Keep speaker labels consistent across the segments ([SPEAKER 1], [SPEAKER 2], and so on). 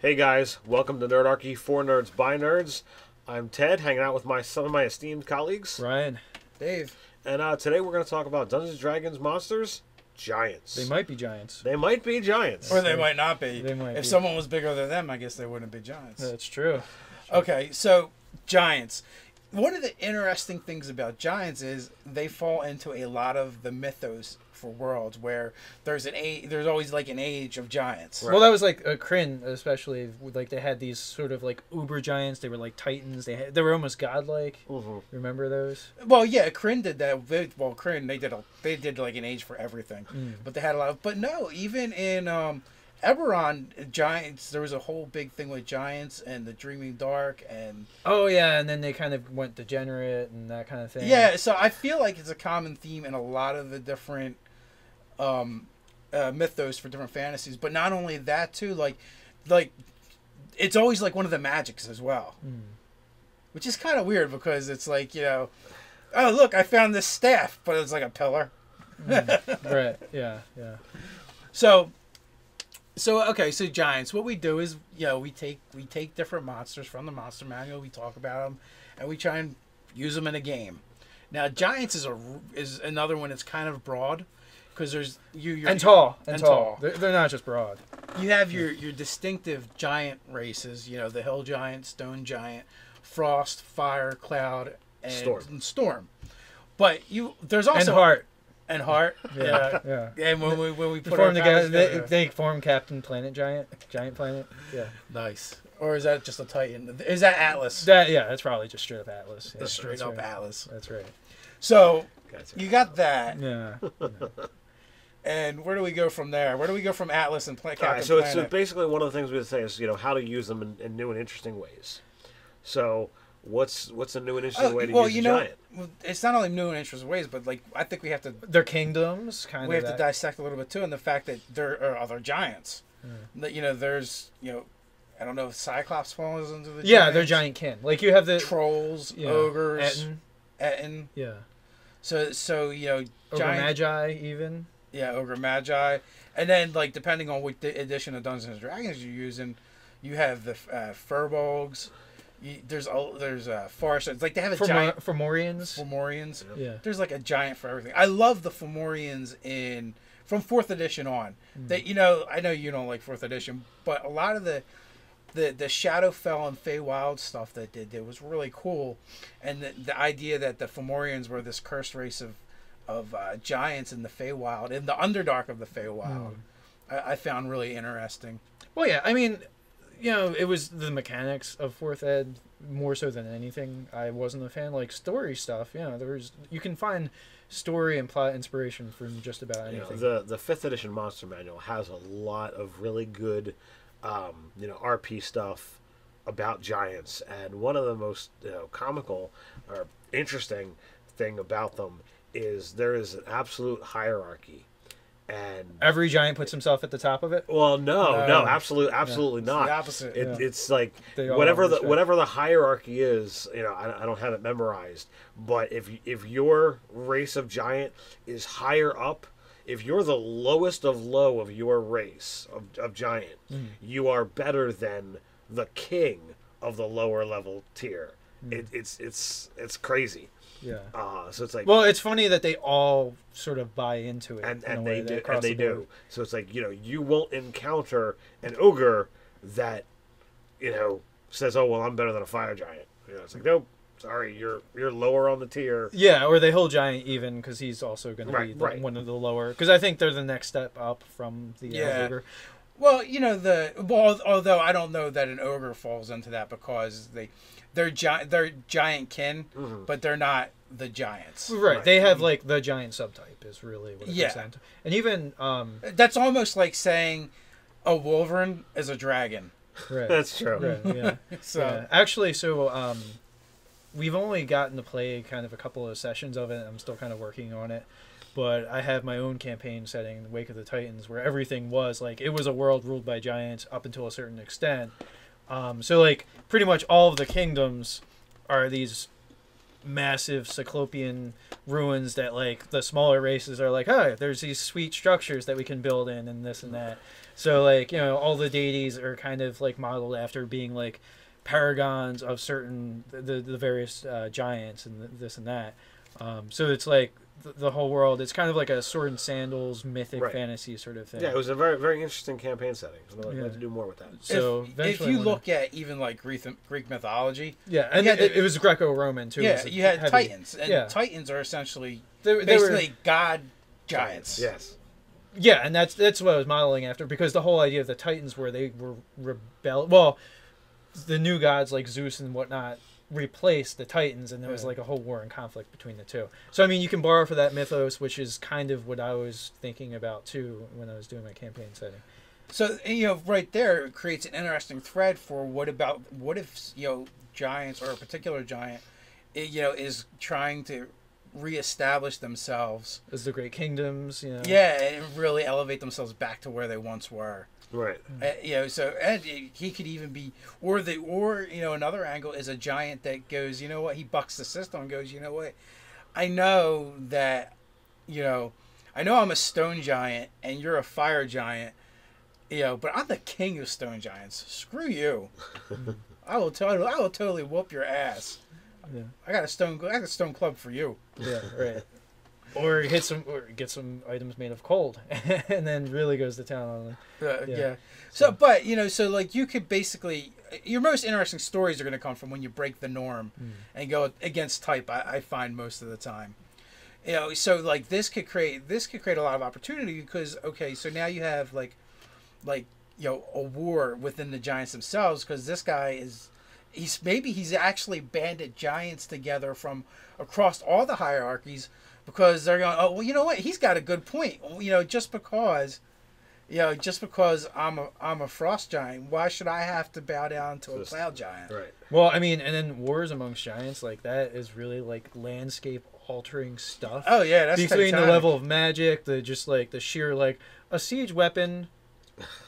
[SPEAKER 1] Hey guys, welcome to Nerdarchy for Nerds by Nerds. I'm Ted, hanging out with some of my esteemed colleagues.
[SPEAKER 2] Ryan.
[SPEAKER 3] Dave.
[SPEAKER 1] And today we're going to talk about Dungeons & Dragons monsters, giants.
[SPEAKER 2] They might be giants.
[SPEAKER 1] They might be giants.
[SPEAKER 3] Or they might not be.
[SPEAKER 2] They might
[SPEAKER 3] if
[SPEAKER 2] be.
[SPEAKER 3] someone was bigger than them, I guess they wouldn't be giants.
[SPEAKER 2] That's true.
[SPEAKER 3] Okay, so giants. One of the interesting things about giants is they fall into a lot of the mythos for worlds where there's always like an age of giants.
[SPEAKER 2] Right. Well, that was like a Kryn, especially. Like they had these sort of like uber giants. They were like titans. They were almost godlike.
[SPEAKER 1] Mm-hmm.
[SPEAKER 2] Remember those?
[SPEAKER 3] Well, yeah, Kryn did that. Well, Kryn they did like an age for everything, but they had a lot of. But no, even in Eberron, giants. There was a whole big thing with giants and the Dreaming Dark and.
[SPEAKER 2] Oh yeah, and then they kind of went degenerate and that kind of thing.
[SPEAKER 3] Yeah, so I feel like it's a common theme in a lot of the different mythos for different fantasies. But not only that too, like it's always like one of the magics as well, which is kind of weird because it's like oh look, I found this staff, but it's like a pillar.
[SPEAKER 2] Right. Yeah.
[SPEAKER 3] So okay, so giants. What we do is, we take different monsters from the monster manual. We talk about them, and we try and use them in a game. Now, giants is another one that's kind of broad, because there's
[SPEAKER 2] tall. They're not just broad.
[SPEAKER 3] You have your distinctive giant races. The hill giant, stone giant, frost, fire, cloud, and storm. But there's also and heart.
[SPEAKER 2] Yeah.
[SPEAKER 3] And when we put
[SPEAKER 2] form together, they form Captain Planet Giant Planet. Yeah.
[SPEAKER 3] Nice. Or is that just a Titan? Is that Atlas?
[SPEAKER 2] That's probably just straight up Atlas. Yeah,
[SPEAKER 3] That's straight up Atlas.
[SPEAKER 2] That's right.
[SPEAKER 3] So you got that.
[SPEAKER 2] Yeah.
[SPEAKER 3] And where do we go from there? Where do we go from Atlas and Captain Planet?
[SPEAKER 1] So basically one of the things we would say is how to use them in new and interesting ways. So what's a new and interesting way to use a giant?
[SPEAKER 3] It's not only new and interesting ways, but I think we have to.
[SPEAKER 2] Their kingdoms,
[SPEAKER 3] we have to dissect a little bit too, and the fact that there are other giants. That there's I don't know if Cyclops falls into the giants.
[SPEAKER 2] They're giant kin. Like you have the
[SPEAKER 3] trolls, ogres, Etten.
[SPEAKER 2] Yeah.
[SPEAKER 3] So
[SPEAKER 2] Ogre Magi even.
[SPEAKER 3] Yeah, Ogre Magi, and then depending on what edition of Dungeons and Dragons you're using, you have the Furbolgs. There's forest. It's like they have a giant Fomorians.
[SPEAKER 2] Yeah.
[SPEAKER 3] There's like a giant for everything. I love the Fomorians from 4th edition on. That I know you don't like 4th edition, but a lot of the Shadowfell and Feywild stuff that did was really cool, and the idea that the Fomorians were this cursed race of giants in the Feywild, in the Underdark of the Feywild, I found really interesting.
[SPEAKER 2] Well, yeah, I mean, it was the mechanics of 4th ed more so than anything. I wasn't a fan. Like story stuff, you can find story and plot inspiration from just about anything.
[SPEAKER 1] The 5th edition monster manual has a lot of really good RP stuff about giants, and one of the most comical or interesting thing about them is there is an absolute hierarchy, and
[SPEAKER 2] every giant puts himself at the top of it.
[SPEAKER 1] Well, no, absolutely not.
[SPEAKER 3] It's the opposite.
[SPEAKER 1] It's like whatever the hierarchy is. I don't have it memorized, but if your race of giant is higher up, if you're the lowest of low of your race of giant, you are better than the king of the lower level tier. It's crazy.
[SPEAKER 2] Yeah.
[SPEAKER 1] So it's like,
[SPEAKER 2] well, it's funny that they all sort of buy into it,
[SPEAKER 1] and they do. So it's like you won't encounter an ogre that says, "Oh well, I'm better than a fire giant." It's like, nope. Sorry, you're lower on the tier.
[SPEAKER 2] Yeah, or the hill giant even, because he's also going to be one of the lower. Because I think they're the next step up from the ogre.
[SPEAKER 3] Well, although I don't know that an ogre falls into that because they're giant kin, but they're not the giants.
[SPEAKER 2] Right. They have the giant subtype is really what it comes down to. And even
[SPEAKER 3] that's almost like saying a wyvern is a dragon.
[SPEAKER 2] Right.
[SPEAKER 1] That's true.
[SPEAKER 2] Right, yeah. Actually, we've only gotten to play kind of a couple of sessions of it. I'm still kind of working on it. But I have my own campaign setting, Wake of the Titans, where everything was it was a world ruled by giants up until a certain extent. So pretty much all of the kingdoms are these massive cyclopean ruins that like the smaller races are like, oh, there's these sweet structures that we can build in and this and that. So like, you know, all the deities are kind of like modeled after being like paragons of certain the various giants and this and that. So it's like the whole world. It's kind of like a sword and sandals mythic fantasy sort of thing.
[SPEAKER 1] Yeah, it was a very, very interesting campaign setting. I'd like to do more with that.
[SPEAKER 2] So
[SPEAKER 3] if you look at even like Greek mythology,
[SPEAKER 2] and it was Greco-Roman too.
[SPEAKER 3] Yeah, you had Titans, and Titans are essentially basically god giants.
[SPEAKER 1] Yes.
[SPEAKER 2] Yeah, and that's what I was modeling after, because the whole idea of the Titans where they were well, the new gods like Zeus and whatnot replaced the Titans, and there was like a whole war and conflict between the two. So I mean, you can borrow for that mythos, which is kind of what I was thinking about too when I was doing my campaign setting.
[SPEAKER 3] So, you know, right there it creates an interesting thread for what if, you know, giants or a particular giant, you know, is trying to reestablish themselves
[SPEAKER 2] as the great kingdoms, you know.
[SPEAKER 3] Yeah, and really elevate themselves back to where they once were.
[SPEAKER 1] Right.
[SPEAKER 3] You know, so and he could even be, or you know, another angle is a giant that goes, you know what, he bucks the system and goes, you know what, I know that, you know, I know I'm a stone giant and you're a fire giant, you know, but I'm the king of stone giants. Screw you. I will totally whoop your ass. Yeah. I got a stone club for you.
[SPEAKER 2] Yeah, right. Or get some items made of cold, and then really goes to town on them.
[SPEAKER 3] Yeah. So, but you know, so like you could basically, your most interesting stories are going to come from when you break the norm and go against type. I find most of the time, you know. So like this could create a lot of opportunity because so now you have like you know, a war within the giants themselves, because this guy he's actually banded giants together from across all the hierarchies. Because they're going, oh well, you know what? He's got a good point. You know, just because I'm a frost giant, why should I have to bow down to a cloud giant?
[SPEAKER 1] Right.
[SPEAKER 2] Well, I mean, and then wars amongst giants like that is really like landscape altering stuff.
[SPEAKER 3] Oh yeah, that's
[SPEAKER 2] between the level of magic, the sheer like a siege weapon,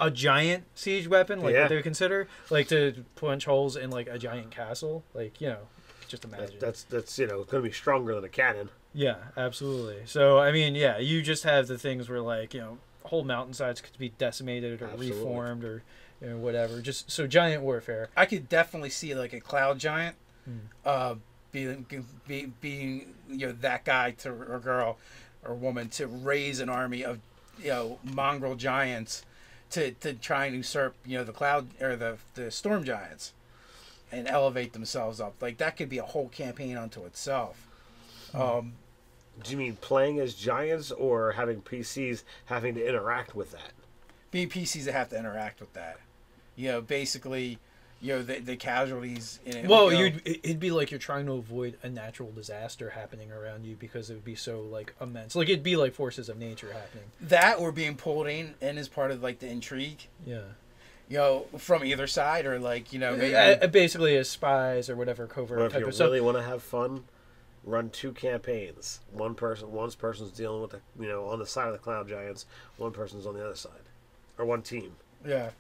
[SPEAKER 2] a giant siege weapon, like what they would consider, like to punch holes in like a giant castle, like, you know, just imagine.
[SPEAKER 1] That's you know, going to be stronger than a cannon.
[SPEAKER 2] Yeah, absolutely. So, I mean, yeah, you just have the things where, like, you know, whole mountainsides could be decimated or reformed or, you know, whatever. Just so giant warfare.
[SPEAKER 3] I could definitely see like a cloud giant, being you know, that guy to or girl or woman to raise an army of, you know, mongrel giants to try and usurp, you know, the cloud or the storm giants and elevate themselves up. Like that could be a whole campaign unto itself.
[SPEAKER 1] Do you mean playing as giants or having PCs having to interact with that?
[SPEAKER 3] Being PCs that have to interact with that. You know, basically, you know, the casualties in it.
[SPEAKER 2] Well, it'd be like you're trying to avoid a natural disaster happening around you because it would be so like immense. Like it'd be like forces of nature happening.
[SPEAKER 3] That or being pulled in as part of like the intrigue.
[SPEAKER 2] Yeah.
[SPEAKER 3] You know, from either side, or like, you know, maybe
[SPEAKER 2] basically as spies or whatever covert type of stuff.
[SPEAKER 1] If you really want to have fun, run two campaigns. One person's dealing with the, you know, on the side of the cloud giants. One person's on the other side, or one team.
[SPEAKER 3] Yeah.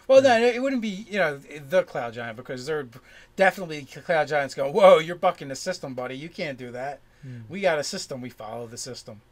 [SPEAKER 3] Well, no, it wouldn't be, you know, the cloud giant, because there are definitely cloud giants going, whoa, you're bucking the system, buddy. You can't do that. We got a system. We follow the system.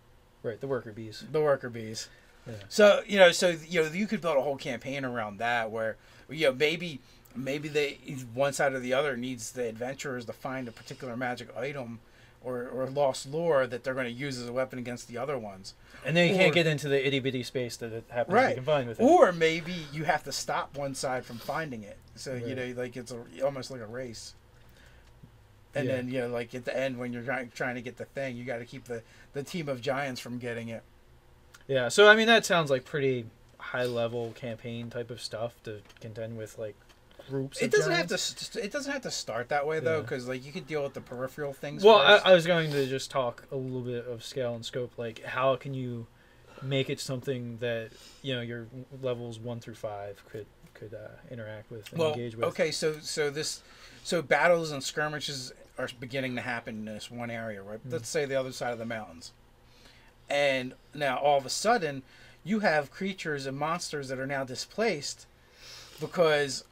[SPEAKER 2] Right. The worker bees.
[SPEAKER 3] The worker bees.
[SPEAKER 2] Yeah.
[SPEAKER 3] So you could build a whole campaign around that, where, you know, maybe they, one side or the other needs the adventurers to find a particular magic item or lost lore that they're going to use as a weapon against the other ones.
[SPEAKER 2] And then you can't get into the itty bitty space that it happens to be confined with it.
[SPEAKER 3] Or maybe you have to stop one side from finding it. So, you know, like it's almost like a race. And then, you know, like at the end when you're trying to get the thing, you got to keep the team of giants from getting it.
[SPEAKER 2] Yeah, so I mean that sounds like pretty high level campaign type of stuff to contend with, like groups.
[SPEAKER 3] It doesn't have to start that way though, because like you could deal with the peripheral things.
[SPEAKER 2] Well, I was going to just talk a little bit of scale and scope. Like, how can you make it something that, you know, your levels 1 through 5 could interact with and engage with?
[SPEAKER 3] Okay, so battles and skirmishes are beginning to happen in this one area, right? Let's say the other side of the mountains. And now all of a sudden you have creatures and monsters that are now displaced because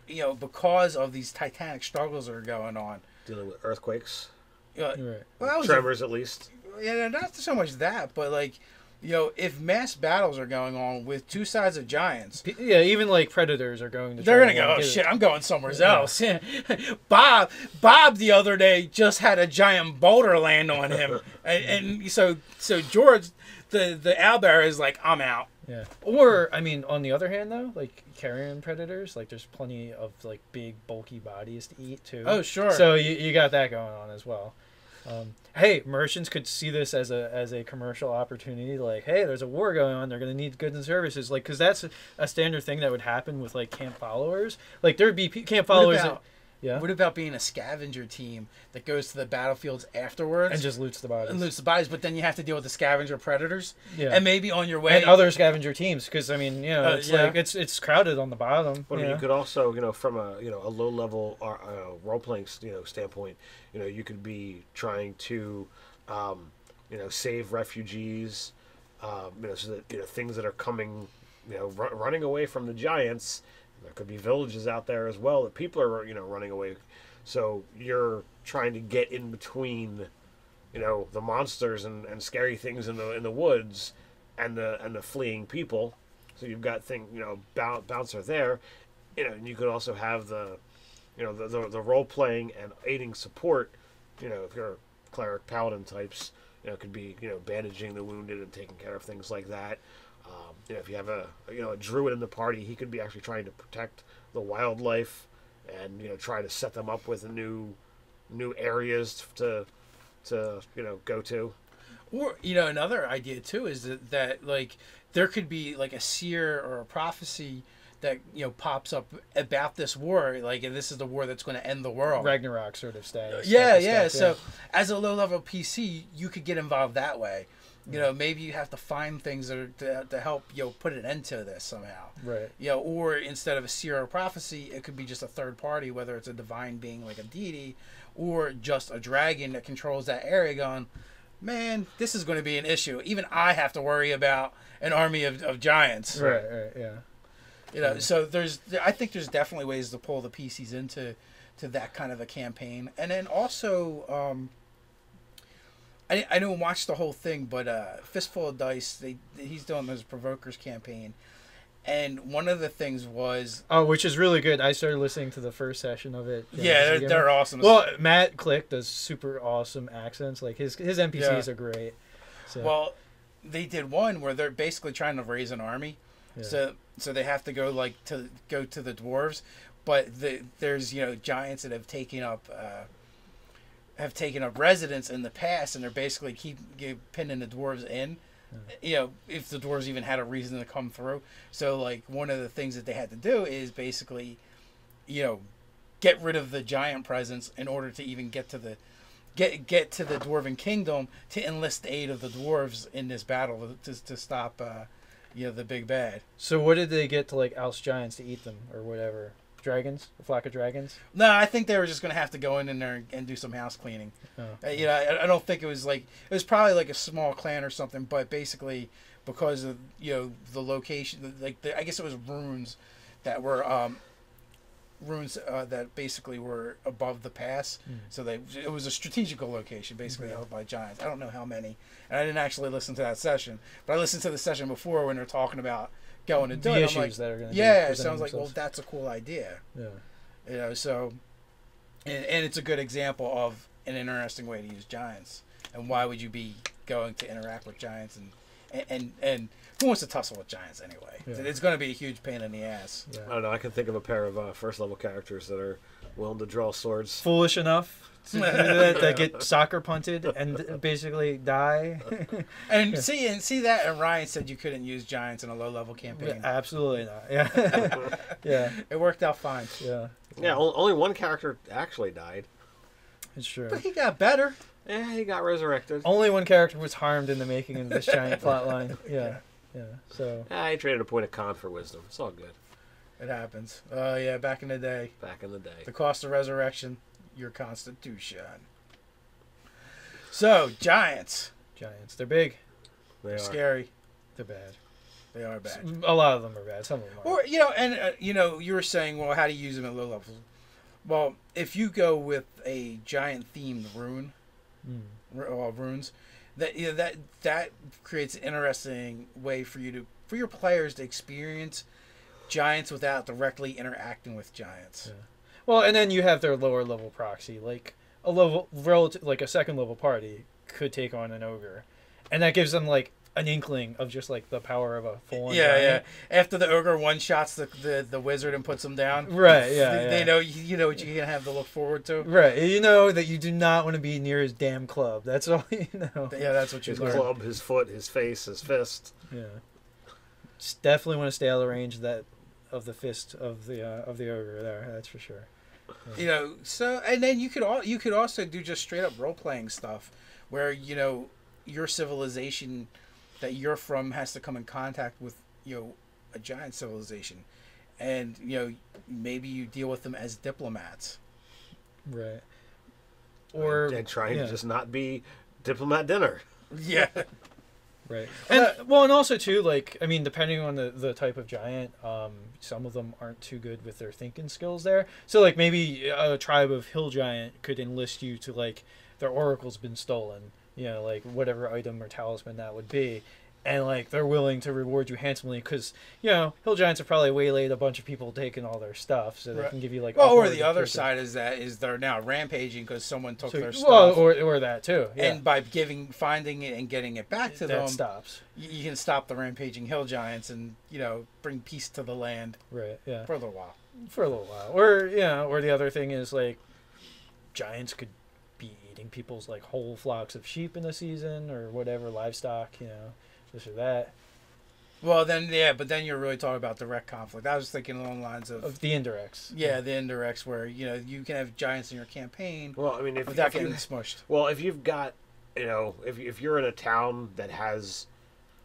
[SPEAKER 3] of these titanic struggles that are going on.
[SPEAKER 1] dealing with earthquakes,
[SPEAKER 2] Right.
[SPEAKER 3] Well,
[SPEAKER 1] tremors at least.
[SPEAKER 3] Yeah, not so much that, but like, if mass battles are going on with two sides of giants,
[SPEAKER 2] Yeah, even like predators are going to.
[SPEAKER 3] they're gonna go, oh shit, I'm going somewhere else. Bob the other day just had a giant boulder land on him, and so George, the owlbear is like, I'm out.
[SPEAKER 2] Yeah. Or I mean, on the other hand, though, like carrion predators, like there's plenty of like big bulky bodies to eat too.
[SPEAKER 3] Oh sure.
[SPEAKER 2] So you got that going on as well. Hey, merchants could see this as a commercial opportunity. Like, hey, there's a war going on. They're going to need goods and services. Like, because that's a standard thing that would happen with like camp followers. Like, there'd be camp followers.
[SPEAKER 3] What about being a scavenger team that goes to the battlefields afterwards
[SPEAKER 2] and just loots the bodies?
[SPEAKER 3] But then you have to deal with the scavenger predators.
[SPEAKER 2] Yeah.
[SPEAKER 3] And maybe on your way
[SPEAKER 2] and other scavenger teams, because I mean, it's like it's crowded on the bottom.
[SPEAKER 1] But you could also, from a low level role playing standpoint, you could be trying to save refugees, so that things that are coming, running away from the giants. There could be villages out there as well that people are, running away. So you're trying to get in between, the monsters and scary things in the woods, and the fleeing people. So you've got bouncer there, and you could also have the role playing and aiding support. If you're cleric paladin types, it could be bandaging the wounded and taking care of things like that. If you have a druid in the party, he could be actually trying to protect the wildlife, and try to set them up with new areas to go to.
[SPEAKER 3] Or another idea too is that like there could be like a seer or a prophecy that pops up about this war, like, and this is the war that's going to end the world.
[SPEAKER 2] Ragnarok sort of status.
[SPEAKER 3] Yeah. So as a low level PC, you could get involved that way. Maybe you have to find things that to help put an end to this somehow.
[SPEAKER 2] Right.
[SPEAKER 3] Or instead of a seer or prophecy, it could be just a third party, whether it's a divine being like a deity, or just a dragon that controls that area. Going, man, this is going to be an issue. Even I have to worry about an army of giants.
[SPEAKER 2] Right. Yeah.
[SPEAKER 3] So I think there's definitely ways to pull the PCs into that kind of a campaign, and then also. I didn't watch the whole thing, but Fistful of Dice, he's doing his Provokers campaign, and one of the things was
[SPEAKER 2] which is really good. I started listening to the first session of it.
[SPEAKER 3] Yeah, they're awesome.
[SPEAKER 2] Well, Matt Click does super awesome accents. Like his NPCs are great. So.
[SPEAKER 3] Well, they did one where they're basically trying to raise an army, so they have to go to the dwarves, but there's giants that have taken up residence in the past, and they're basically keep pinning the dwarves in. If the dwarves even had a reason to come through. So like one of the things that they had to do is basically, get rid of the giant presence in order to even get to the dwarven kingdom, to enlist the aid of the dwarves in this battle to stop the big bad.
[SPEAKER 2] So what did they get to like oust giants to eat them or whatever? Dragons? A flock of dragons?
[SPEAKER 3] No, I think they were just going to have to go in there and do some house cleaning. I don't think it was like... It was probably like a small clan or something, but basically because of, the location... I guess it was runes that were... that basically were above the pass. So it was a strategical location, basically held by giants. I don't know how many. And I didn't actually listen to that session. But I listened to the session before when they're talking about... going to do it.
[SPEAKER 2] Issues that are going
[SPEAKER 3] to so I was like, well, that's a cool idea.
[SPEAKER 2] Yeah.
[SPEAKER 3] So, and it's a good example of an interesting way to use giants. And why would you be going to interact with giants and who wants to tussle with giants anyway? Yeah. It's going to be a huge pain in the ass.
[SPEAKER 1] Yeah. I don't know. I can think of a pair of first level characters that are willing to draw swords.
[SPEAKER 2] Foolish enough to do that get soccer punted and basically die.
[SPEAKER 3] and see that, and Ryan said you couldn't use giants in a low level campaign.
[SPEAKER 2] Absolutely not. Yeah. Yeah.
[SPEAKER 3] It worked out fine.
[SPEAKER 2] Yeah.
[SPEAKER 1] Yeah, only one character actually died.
[SPEAKER 2] It's true.
[SPEAKER 3] But he got better.
[SPEAKER 1] Yeah, he got resurrected.
[SPEAKER 2] Only one character was harmed in the making of this giant plotline. Yeah. Yeah. So
[SPEAKER 1] I traded a point of con for wisdom. It's all good.
[SPEAKER 3] It happens. Oh yeah, back in the day.
[SPEAKER 1] Back in the day.
[SPEAKER 3] The cost of resurrection. Your constitution. So, giants.
[SPEAKER 2] They're big.
[SPEAKER 3] They're scary.
[SPEAKER 2] They're bad.
[SPEAKER 3] They are bad.
[SPEAKER 2] A lot of them are bad. Some of them are.
[SPEAKER 3] Or, and you were saying, well, how do you use them at low levels? Well, if you go with a giant themed runes, that creates an interesting way for your players to experience giants without directly interacting with giants.
[SPEAKER 2] Yeah. Well, and then you have their lower level proxy, like a level relative, like a second level party could take on an ogre, and that gives them like an inkling of just like the power of a full-on giant.
[SPEAKER 3] After the ogre one shots the wizard and puts him down,
[SPEAKER 2] right?
[SPEAKER 3] They know you know what you're gonna have to look forward to.
[SPEAKER 2] Right, you know that you do not want to be near his damn club. That's all you know.
[SPEAKER 3] Yeah, that's what you
[SPEAKER 1] his
[SPEAKER 3] learn.
[SPEAKER 1] Club, his foot, his face, his fist.
[SPEAKER 2] Yeah, just definitely want to stay out of the range of the fist of the ogre there. That's for sure.
[SPEAKER 3] You know, so and then you could also do just straight up role playing stuff where your civilization that you're from has to come in contact with a giant civilization, and maybe you deal with them as diplomats,
[SPEAKER 2] right? Or
[SPEAKER 1] and trying to just not be diplomat dinner.
[SPEAKER 3] Yeah.
[SPEAKER 2] Right. And and also too, like, I mean, depending on the type of giant, some of them aren't too good with their thinking skills there. So like maybe a tribe of hill giant could enlist you to like their oracle's been stolen, like whatever item or talisman that would be. And like they're willing to reward you handsomely because hill giants have probably waylaid a bunch of people taking all their stuff, so they can give you like.
[SPEAKER 3] Well, or the other side is they're now rampaging because someone took their stuff.
[SPEAKER 2] Well, or that too. Yeah.
[SPEAKER 3] And by finding it and getting it back to them,
[SPEAKER 2] that stops.
[SPEAKER 3] You can stop the rampaging hill giants and bring peace to the land.
[SPEAKER 2] Right. Yeah.
[SPEAKER 3] For a little while.
[SPEAKER 2] Or or the other thing is like giants could be eating people's like whole flocks of sheep in the season or whatever livestock, this or that.
[SPEAKER 3] Well, then, but then you're really talking about direct conflict. I was thinking along the lines of
[SPEAKER 2] the indirects.
[SPEAKER 3] Yeah, the indirects where, you can have giants in your campaign
[SPEAKER 1] well, I mean,
[SPEAKER 3] without getting smushed.
[SPEAKER 1] Well, if you've got, if you're in a town that has,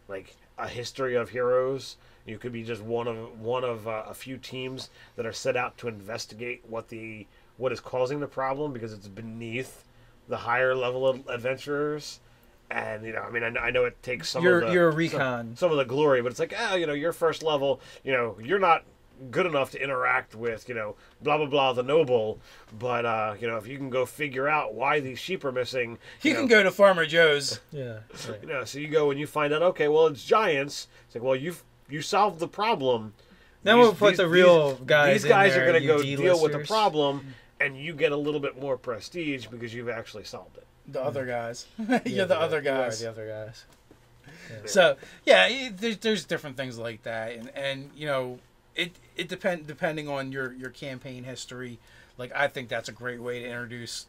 [SPEAKER 1] like, a history of heroes, you could be just one of a few teams that are set out to investigate what is causing the problem because it's beneath the higher level of adventurers. And I know it takes some of the glory, but it's like your first level, you're not good enough to interact with blah blah blah the noble, but if you can go figure out why these sheep are missing,
[SPEAKER 3] you can go to Farmer Joe's.
[SPEAKER 2] Yeah, right.
[SPEAKER 1] So you go and you find out, okay, well it's giants. It's like, well you solved the problem.
[SPEAKER 2] Then we'll put the real guys.
[SPEAKER 1] These guys are going to go deal with the problem, and you get a little bit more prestige because you've actually solved it.
[SPEAKER 3] The other guys. You're the other guys.
[SPEAKER 2] You are the other guys.
[SPEAKER 3] Yeah. So, yeah, there's different things like that. And it depending on your campaign history. Like, I think that's a great way to introduce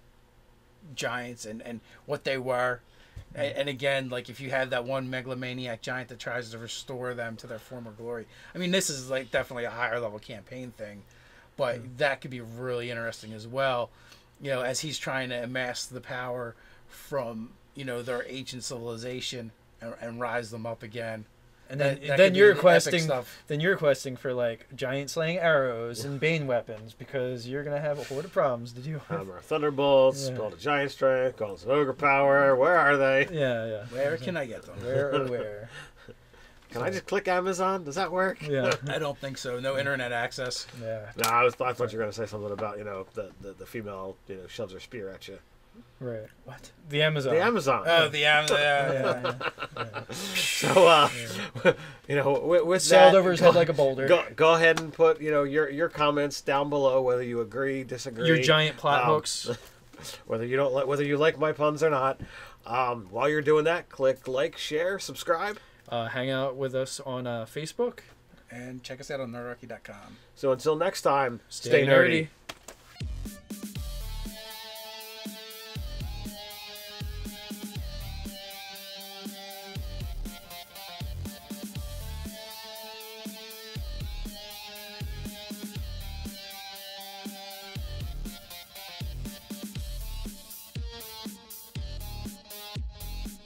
[SPEAKER 3] giants and what they were. And again, like, if you have that one megalomaniac giant that tries to restore them to their former glory. I mean, this is, like, definitely a higher level campaign thing. But that could be really interesting as well. As he's trying to amass the power from, their ancient civilization and rise them up again.
[SPEAKER 2] And then you're questing for like giant slaying arrows and bane weapons because you're gonna have a horde of problems to do.
[SPEAKER 1] Hammer thunderbolts, build a giant strength, call some ogre power. Where are they?
[SPEAKER 2] Yeah.
[SPEAKER 3] Where can I get them?
[SPEAKER 2] Where?
[SPEAKER 1] Can I just click Amazon? Does that work?
[SPEAKER 2] Yeah.
[SPEAKER 3] I don't think so. No internet access.
[SPEAKER 2] Yeah.
[SPEAKER 1] No, I thought you were going to say something about, the female, shoves her spear at you.
[SPEAKER 2] Right.
[SPEAKER 3] What?
[SPEAKER 2] The Amazon.
[SPEAKER 1] The Amazon.
[SPEAKER 3] Oh, the Amazon.
[SPEAKER 2] Yeah.
[SPEAKER 1] So, with
[SPEAKER 2] sailed
[SPEAKER 1] that,
[SPEAKER 2] over his head like a boulder.
[SPEAKER 1] Go ahead and put, your comments down below, whether you agree, disagree.
[SPEAKER 2] Your giant plot hooks.
[SPEAKER 1] Whether you like my puns or not. While you're doing that, click like, share, subscribe.
[SPEAKER 2] Hang out with us on Facebook.
[SPEAKER 3] And check us out on Nerdarchy.com.
[SPEAKER 1] So until next time,
[SPEAKER 2] stay nerdy.